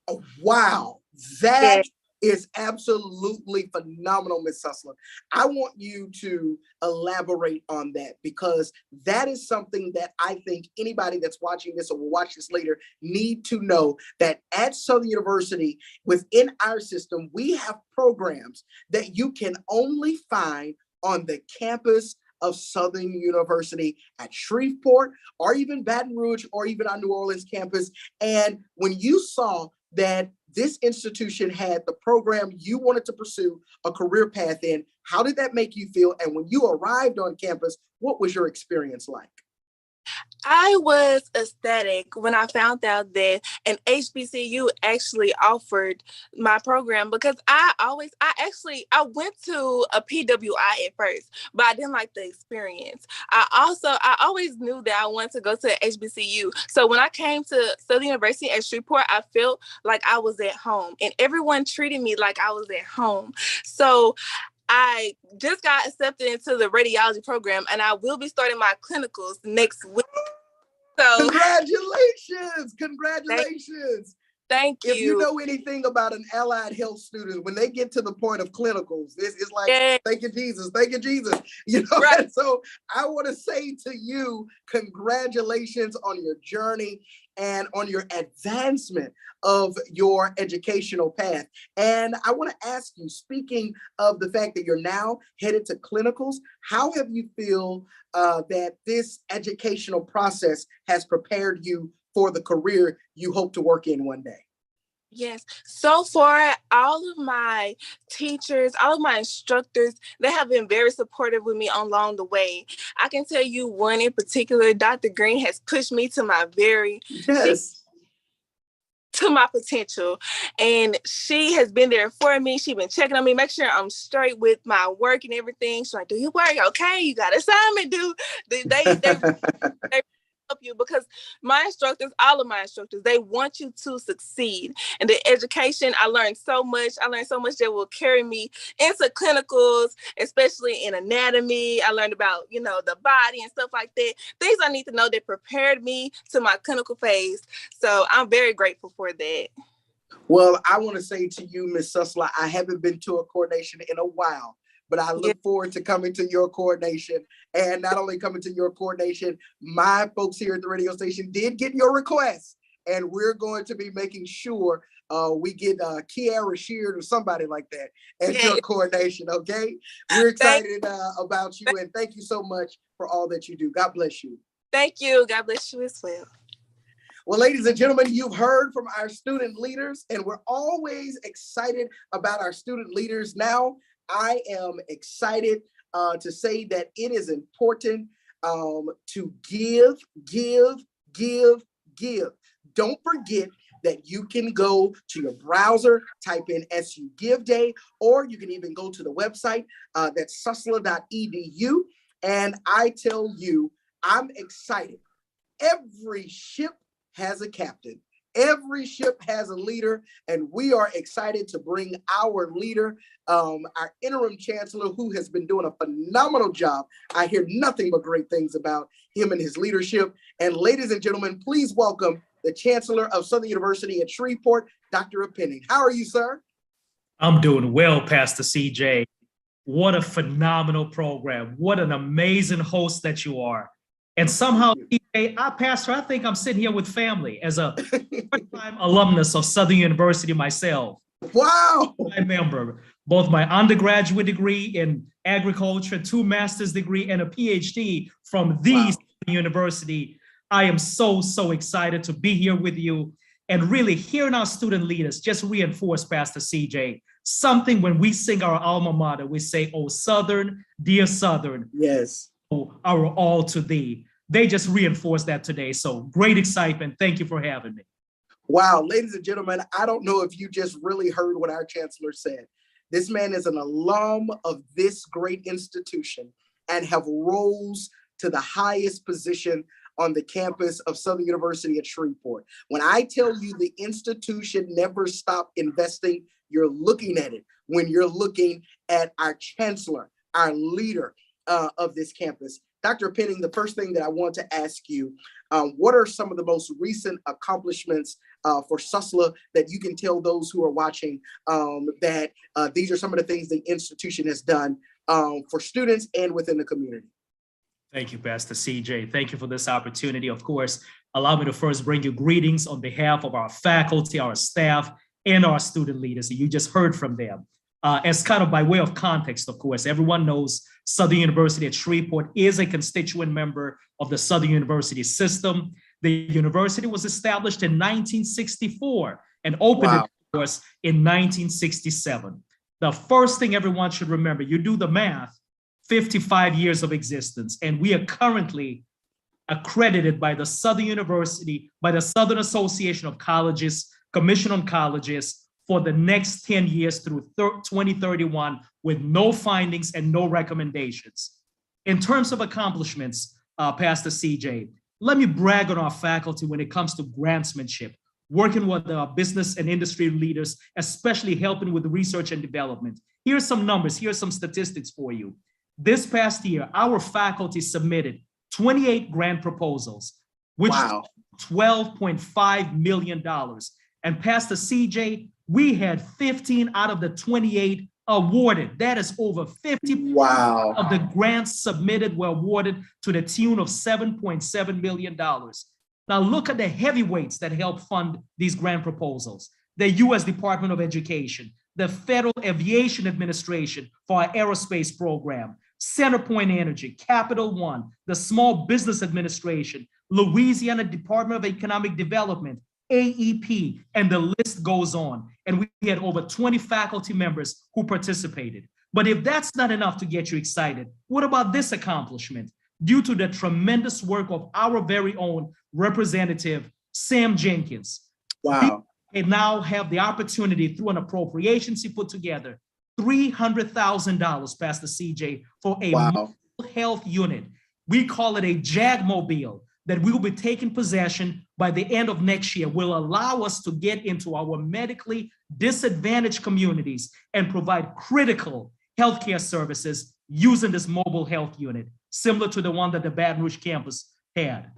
Oh, wow, that is absolutely phenomenal, Ms. Sussler. I want you to elaborate on that, because that is something that I think anybody that's watching this or will watch this later need to know, that at Southern University, within our system, we have programs that you can only find on the campus of Southern University at Shreveport, or even Baton Rouge, or even our New Orleans campus. And when you saw that this institution had the program you wanted to pursue a career path in, how did that make you feel? And when you arrived on campus, what was your experience like? I was ecstatic when I found out that an HBCU actually offered my program, because I went to a PWI at first, but I didn't like the experience. I always knew that I wanted to go to HBCU. So when I came to Southern University at Shreveport, I felt like I was at home, and everyone treated me like I was at home. So I just got accepted into the radiology program, and I will be starting my clinicals next week. So Congratulations. Thank you. If you know anything about an allied health student, when they get to the point of clinicals, it's like, thank you, Jesus. Thank you, Jesus. You know, right. So I want to say to you, congratulations on your journey and on your advancement of your educational path. And I want to ask you, speaking of the fact that you're now headed to clinicals, how have you feel that this educational process has prepared you for the career you hope to work in one day? Yes. So far, all of my teachers, all of my instructors, they have been very supportive with me along the way. I can tell you one in particular, Dr. Green has pushed me to my Yes. to my potential. And she has been there for me. She's been checking on me, make sure I'm straight with my work and everything. She's like, do you work? Okay, you got assignment due. They help you because my instructors, all of my instructors, they want you to succeed. And the education, I learned so much. I learned so much that will carry me into clinicals, especially in anatomy. I learned about, the body and stuff like that. Things I need to know that prepared me to my clinical phase. So I'm very grateful for that. Well, I want to say to you, Ms. Sussler, I haven't been to a coordination in a while, but I look forward to coming to your coordination. And not only coming to your coordination, my folks here at the radio station did get your request. And we're going to be making sure we get Kiara Sheard or somebody like that at your coordination, okay? We're excited about you, and thank you so much for all that you do. God bless you. Thank you. God bless you as well. Well, ladies and gentlemen, you've heard from our student leaders, and we're always excited about our student leaders. Now, I am excited to say that it is important to give. Don't forget that you can go to your browser, type in SU Give Day, or you can even go to the website that's sussler.edu. And I tell you, I'm excited. Every ship has a captain. Every ship has a leader, and we are excited to bring our leader, our interim chancellor, who has been doing a phenomenal job. I hear nothing but great things about him and his leadership. And ladies and gentlemen, please welcome the chancellor of Southern University at Shreveport, Dr. Penning. How are you, sir? I'm doing well, Pastor CJ. What a phenomenal program. What an amazing host that you are. And somehow, Pastor, I think I'm sitting here with family as a first-time alumnus of Southern University myself. Wow. I remember both my undergraduate degree in agriculture, 2 master's degree, and a PhD from the Southern University. I am so excited to be here with you and really hearing our student leaders just reinforce, Pastor CJ, something when we sing our alma mater, we say, "Oh, Southern, dear Southern. Yes. Oh, our all to thee." They just reinforced that today. So great excitement. Thank you for having me. Wow, ladies and gentlemen, I don't know if you just really heard what our chancellor said. This man is an alum of this great institution and have rose to the highest position on the campus of Southern University at Shreveport. When I tell you the institution never stopped investing, you're looking at it when you're looking at our chancellor, our leader of this campus. Dr. Penning, the first thing that I want to ask you, what are some of the most recent accomplishments for Sussler that you can tell those who are watching that these are some of the things the institution has done for students and within the community? Thank you, Pastor CJ. Thank you for this opportunity. Of course, allow me to first bring you greetings on behalf of our faculty, our staff, and our student leaders. You just heard from them. As kind of by way of context, of course, everyone knows Southern University at Shreveport is a constituent member of the Southern University system. The university was established in 1964 and opened, of course, in 1967. The first thing everyone should remember, you do the math, 55 years of existence, and we are currently accredited by the Southern University, by the Southern Association of Colleges, Commission on Colleges, for the next 10 years through 2031 with no findings and no recommendations. In terms of accomplishments, Pastor CJ, let me brag on our faculty when it comes to grantsmanship, working with our business and industry leaders, especially helping with research and development. Here's some numbers, here's some statistics for you. This past year, our faculty submitted 28 grant proposals, which is $12.5 million. And Pastor CJ, we had 15 out of the 28 awarded. That is over 50% of the grants submitted were awarded to the tune of $7.7 million. Now look at the heavyweights that help fund these grant proposals. The U.S. Department of Education, the Federal Aviation Administration for our aerospace program, Centerpoint Energy, Capital One, the Small Business Administration, Louisiana Department of Economic Development, AEP, and the list goes on. And we had over 20 faculty members who participated. But if that's not enough to get you excited, what about this accomplishment? Due to the tremendous work of our very own Representative Sam Jenkins. Wow. We now have the opportunity through an appropriations he put together, $300,000, Pastor CJ, for a Wow. mental health unit. We call it a JAG-mobile that we will be taking possession by the end of next year, will allow us to get into our medically disadvantaged communities and provide critical healthcare services using this mobile health unit, similar to the one that the Baton Rouge campus had.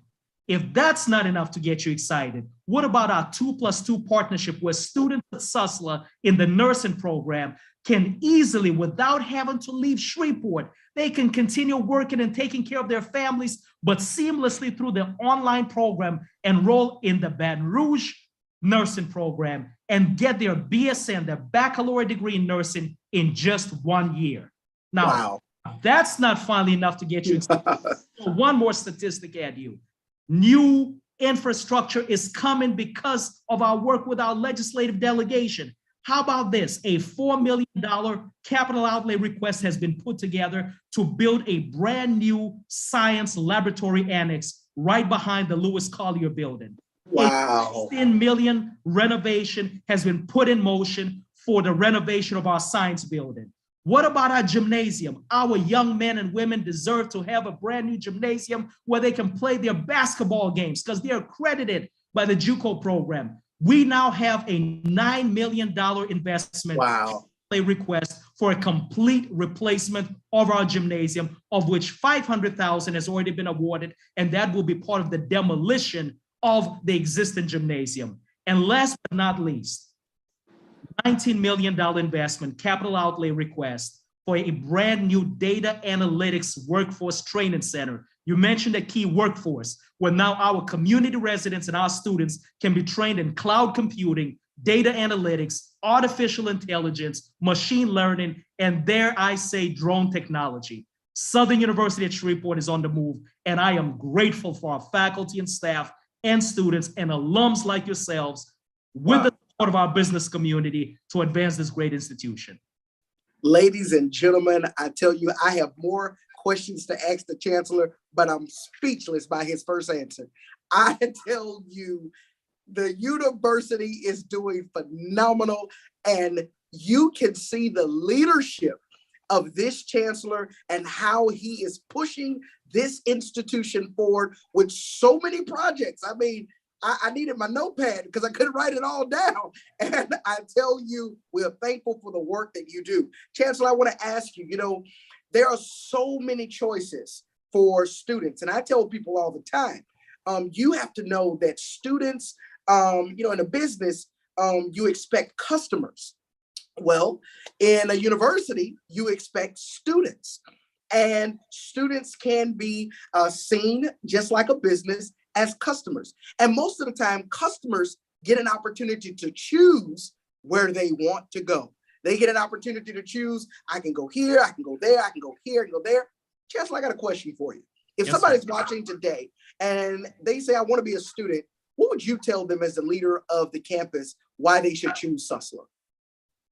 If that's not enough to get you excited, what about our 2+2 partnership where students at Susler in the nursing program can easily, without having to leave Shreveport, they can continue working and taking care of their families, but seamlessly through the online program, enroll in the Baton Rouge nursing program and get their BSN, their baccalaureate degree in nursing, in just 1 year. Now, Wow. that's not finally enough to get you excited. So one more statistic at you. New infrastructure is coming because of our work with our legislative delegation. How about this? A $4 million capital outlay request has been put together to build a brand new science laboratory annex right behind the Lewis Collier building. Wow. A $10 million renovation has been put in motion for the renovation of our science building. What about our gymnasium? Our young men and women deserve to have a brand new gymnasium where they can play their basketball games because they're accredited by the JUCO program. We now have a $9 million investment request for a complete replacement of our gymnasium, of which $500,000 has already been awarded, and that will be part of the demolition of the existing gymnasium. And last but not least, $19 million investment capital outlay request for a brand new data analytics workforce training center. You mentioned a key workforce, where now our community residents and our students can be trained in cloud computing, data analytics, artificial intelligence, machine learning, and dare I say, drone technology. Southern University at Shreveport is on the move, and I am grateful for our faculty and staff and students and alums like yourselves with the support of our business community to advance this great institution. Ladies and gentlemen, I tell you, I have more questions to ask the chancellor, but I'm speechless by his first answer. I tell you, the university is doing phenomenal, and you can see the leadership of this chancellor and how he is pushing this institution forward with so many projects. I mean, I needed my notepad because I couldn't write it all down. And I tell you, we're thankful for the work that you do. Chancellor, I want to ask you, there are so many choices for students. And I tell people all the time, you have to know that students, in a business, you expect customers. Well, in a university, you expect students. And students can be seen just like a business as customers. And most of the time, customers get an opportunity to choose where they want to go. They get an opportunity to choose, I can go here, I can go there, I can go here, I can go there. Chancellor, I got a question for you. If somebody's watching today and they say, I want to be a student, what would you tell them as the leader of the campus why they should choose Susler?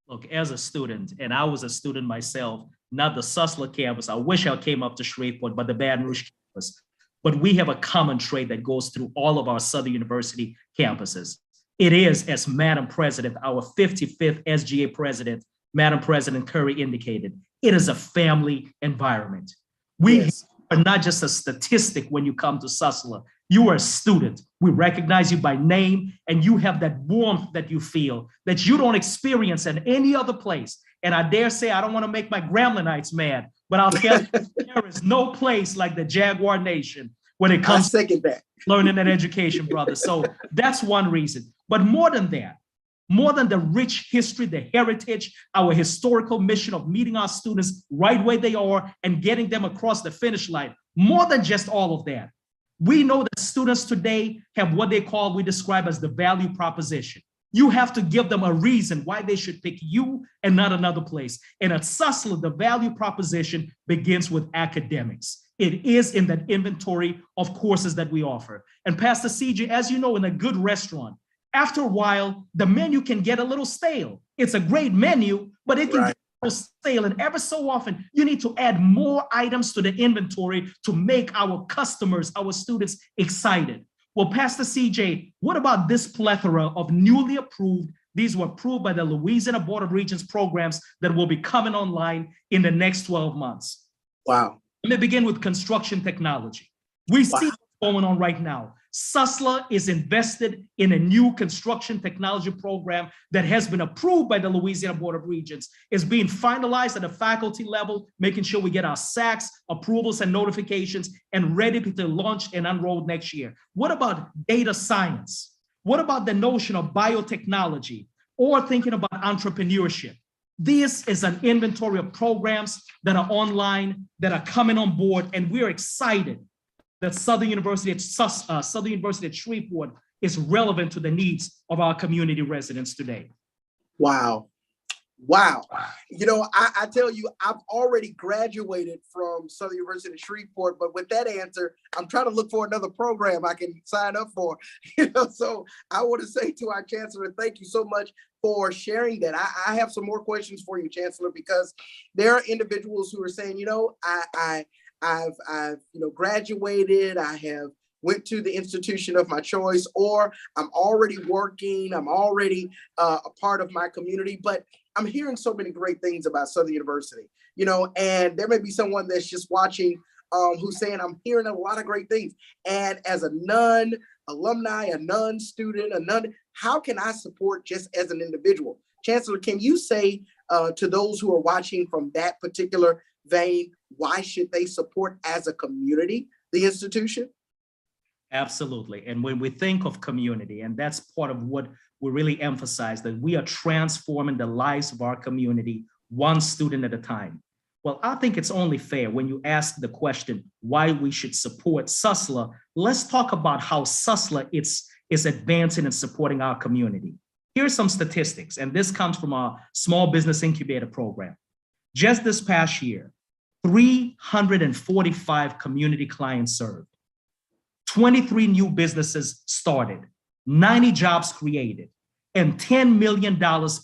Look, as a student, and I was a student myself, not the Susler campus. I wish I came up to Shreveport, but the Baton Rouge campus. But we have a common trait that goes through all of our Southern University campuses. It is, as Madam President, our 55th SGA President, Madam President Curry indicated, it is a family environment. We are not just a statistic when you come to Susler. You are a student. We recognize you by name, and you have that warmth that you feel that you don't experience in any other place. And I dare say, I don't want to make my Gremlinites mad, but I'll tell you, there is no place like the Jaguar Nation when it comes to learning and education, brother. So that's one reason. But more than that, more than the rich history, the heritage, our historical mission of meeting our students right where they are and getting them across the finish line, more than just all of that, we know that students today have what we describe as the value proposition. You have to give them a reason why they should pick you and not another place. And at Susler, the value proposition begins with academics. It is in that inventory of courses that we offer. And Pastor CJ, as you know, in a good restaurant, After a while, the menu can get a little stale. It's a great menu, but it can get a little stale. And ever so often, you need to add more items to the inventory to make our customers, our students excited. Well, Pastor CJ, what about this plethora of newly approved? These were approved by the Louisiana Board of Regents programs that will be coming online in the next 12 months. Wow. Let me begin with construction technology. We see what's going on right now. SUSLA is invested in a new construction technology program that has been approved by the Louisiana Board of Regents. It's being finalized at the faculty level, making sure we get our SACs, approvals and notifications, and ready to launch and enroll next year. What about data science? What about the notion of biotechnology or thinking about entrepreneurship? This is an inventory of programs that are online, that are coming on board, and we're excited that Southern University at Shreveport is relevant to the needs of our community residents today. Wow. Wow. You know, I tell you, I've already graduated from Southern University at Shreveport, but with that answer, I'm trying to look for another program I can sign up for. You know, so I want to say to our Chancellor, thank you so much for sharing that. I have some more questions for you, Chancellor, because there are individuals who are saying, you know, I've graduated, I have went to the institution of my choice, or I'm already working, I'm already a part of my community, but I'm hearing so many great things about Southern University, you know, and there may be someone that's just watching who's saying, I'm hearing a lot of great things. And as a non-alumni, a non-student, how can I support just as an individual? Chancellor, can you say to those who are watching from that particular vein, why should they support as a community the institution? Absolutely. And when we think of community, and that's part of what we really emphasize, that we are transforming the lives of our community one student at a time. Well, I think it's only fair when you ask the question why we should support SUSLA. Let's talk about how SUSLA is advancing and supporting our community. Here's some statistics, and this comes from our Small Business Incubator program. Just this past year, 345 community clients served, 23 new businesses started, 90 jobs created, and $10 million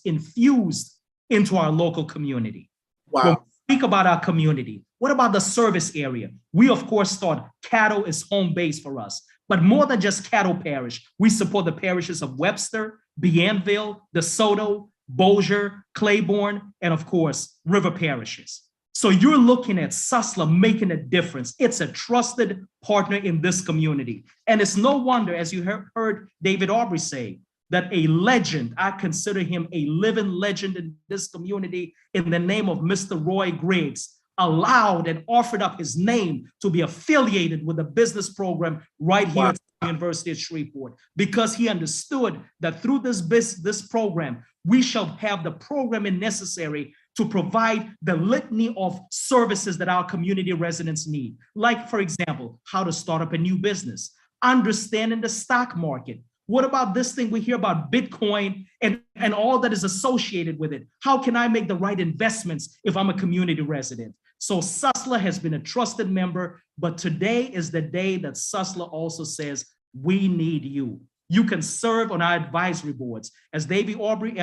infused into our local community. Wow. When we speak about our community, what about the service area? We, of course, thought Caddo is home base for us, but more than just Caddo Parish, we support the parishes of Webster, Bienville, DeSoto, Bossier, Claiborne, and of course, River parishes. So you're looking at SUSLA making a difference. It's a trusted partner in this community. And it's no wonder, as you heard David Aubrey say, that a legend, I consider him a living legend in this community, in the name of Mr. Roy Griggs, allowed and offered up his name to be affiliated with a business program right here at the University of Shreveport, because he understood that through this program, we shall have the programming necessary to provide the litany of services that our community residents need. Like, for example, how to start up a new business, understanding the stock market. What about this thing we hear about Bitcoin and all that is associated with it? How can I make the right investments if I'm a community resident? So SUSLA has been a trusted member, but today is the day that SUSLA also says, we need you. You can serve on our advisory boards. As David Aubrey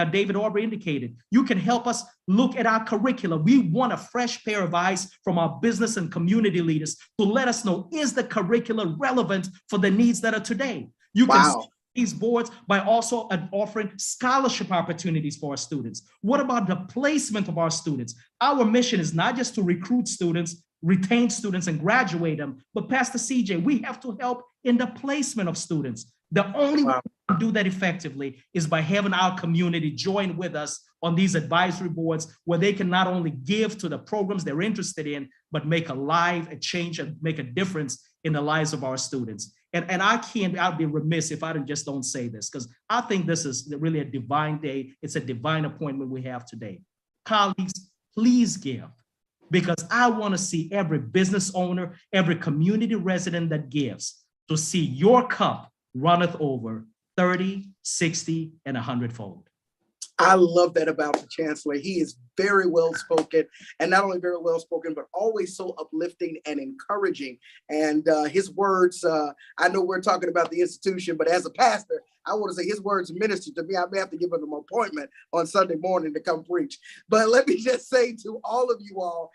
indicated, you can help us look at our curriculum. We want a fresh pair of eyes from our business and community leaders to let us know, is the curriculum relevant for the needs that are today? You can serve these boards by also offering scholarship opportunities for our students. What about the placement of our students? Our mission is not just to recruit students, retain students, and graduate them, but Pastor CJ, we have to help in the placement of students. The only way we can do that effectively is by having our community join with us on these advisory boards, where they can not only give to the programs they're interested in, but make a change and make a difference in the lives of our students. And I'd be remiss if I just don't say this, because I think this is really a divine day. It's a divine appointment we have today. Colleagues, please give, because I want to see every business owner, every community resident that gives, to see your cup runneth over 30, 60, and 100-fold. I love that about the chancellor. He is very well spoken, and not only very well spoken, but always so uplifting and encouraging. And his words, I know we're talking about the institution, but as a pastor, I want to say his words ministered to me. I may have to give him an appointment on Sunday morning to come preach. But let me just say to all of you all,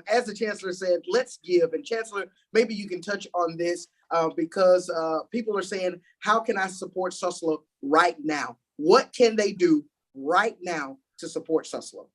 as the chancellor said, let's give. And Chancellor, maybe you can touch on this because people are saying, how can I support Suslo right now? What can they do right now to support Suslo?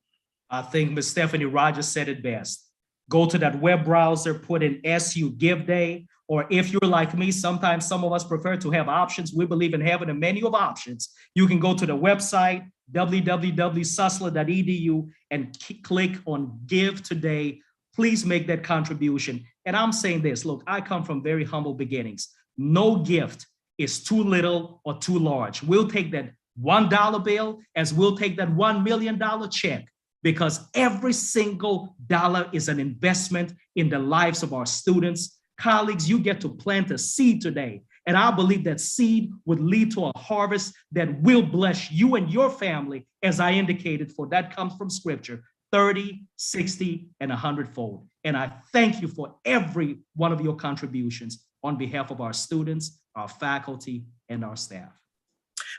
I think Ms. Stephanie Rogers said it best. Go to that web browser, put in SU Give Day, or if you're like me, sometimes some of us prefer to have options. We believe in having a menu of options. You can go to the website, www.suslo.edu, and click on Give Today. Please make that contribution. And I'm saying this, look, I come from very humble beginnings. No gift is too little or too large. We'll take that $1 bill as we'll take that $1 million check, because every single dollar is an investment in the lives of our students. Colleagues, you get to plant a seed today. And I believe that seed would lead to a harvest that will bless you and your family, as I indicated, for that comes from scripture, 30, 60, and 100-fold. And I thank you for every one of your contributions on behalf of our students, our faculty, and our staff.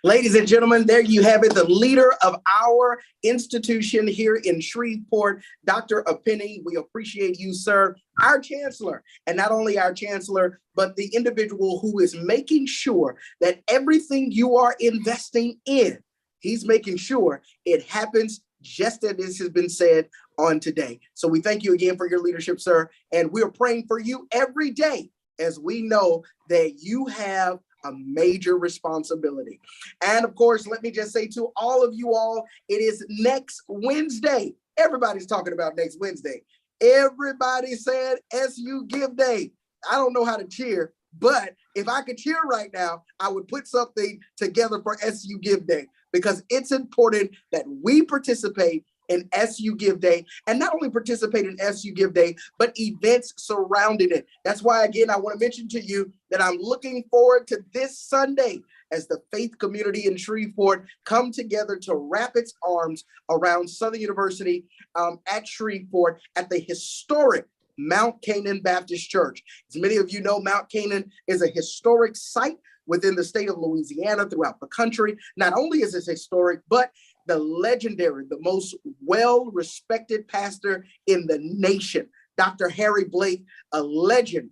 Ladies and gentlemen, there you have it, the leader of our institution here in Shreveport, Dr. Appenning. We appreciate you, sir, our chancellor, and not only our chancellor, but the individual who is making sure that everything you are investing in, he's making sure it happens just as this has been said on today. So we thank you again for your leadership, sir, and we are praying for you every day, as we know that you have a major responsibility. And of course, let me just say to all of you all, it is next Wednesday. Everybody's talking about next Wednesday. Everybody said SU Give Day. I don't know how to cheer, but if I could cheer right now, I would put something together for SU Give Day, because it's important that we participate in SU Give Day, and not only participate in SU Give Day, but events surrounding it. That's why, again, I want to mention to you that I'm looking forward to this Sunday as the faith community in Shreveport come together to wrap its arms around Southern University at Shreveport at the historic Mount Canaan Baptist Church. As many of you know, Mount Canaan is a historic site within the state of Louisiana, throughout the country. Not only is it historic, but the legendary, the most well-respected pastor in the nation, Dr. Harry Blake, a legend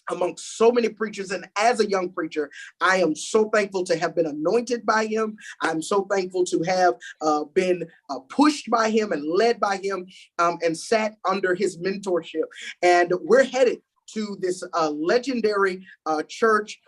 amongst so many preachers. And as a young preacher, I am so thankful to have been anointed by him. I'm so thankful to have been pushed by him and led by him and sat under his mentorship. And we're headed to this legendary church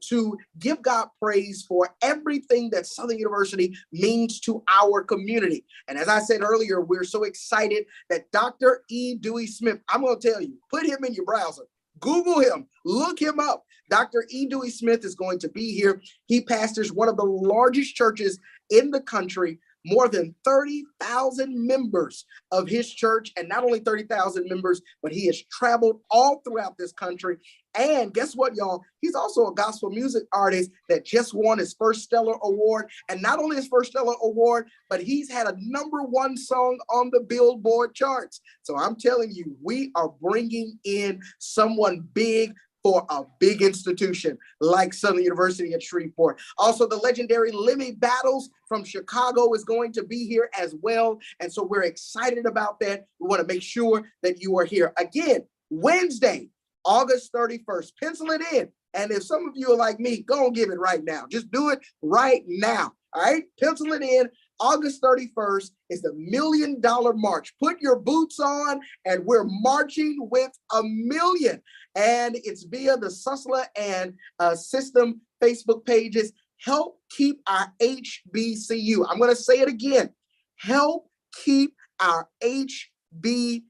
to give God praise for everything that Southern University means to our community. And as I said earlier, we're so excited that Dr. E. Dewey Smith, I'm going to tell you, put him in your browser, Google him, look him up. Dr. E. Dewey Smith is going to be here. He pastors one of the largest churches in the country, more than 30,000 members of his church, and not only 30,000 members, but he has traveled all throughout this country. And guess what, y'all? He's also a gospel music artist that just won his first Stellar Award. And not only his first Stellar Award, but he's had a #1 song on the Billboard charts. So I'm telling you, we are bringing in someone big for a big institution like Southern University at Shreveport. Also, the legendary Lemmy Battles from Chicago is going to be here as well. And so we're excited about that. We want to make sure that you are here. Again, Wednesday, August 31st. Pencil it in. And if some of you are like me, go and give it right now. Just do it right now. All right? Pencil it in. August 31st is the $1 Million March. Put your boots on, and we're marching with $1 million. And it's via the Suslo and System Facebook pages. Help keep our HBCU. I'm going to say it again. Help keep our HBCU.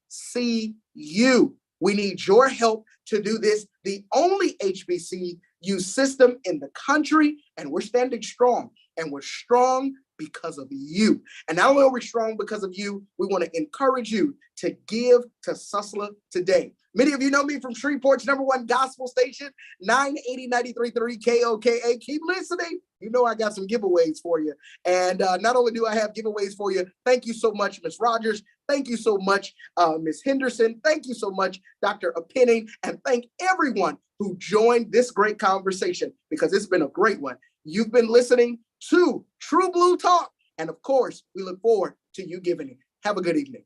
We need your help to do this. The only HBCU system in the country, and we're standing strong. And we're strong because of you. And not only are we strong because of you, we want to encourage you to give to Susla today. Many of you know me from Shreveport's #1 gospel station, 980 93.3 KOKA. Keep listening. You know I got some giveaways for you. And not only do I have giveaways for you, thank you so much, Ms. Rogers. Thank you so much, Ms. Henderson. Thank you so much, Dr. Appenning. And thank everyone who joined this great conversation, because it's been a great one. You've been listening to True Blue Talk. And of course, we look forward to you giving it. Have a good evening.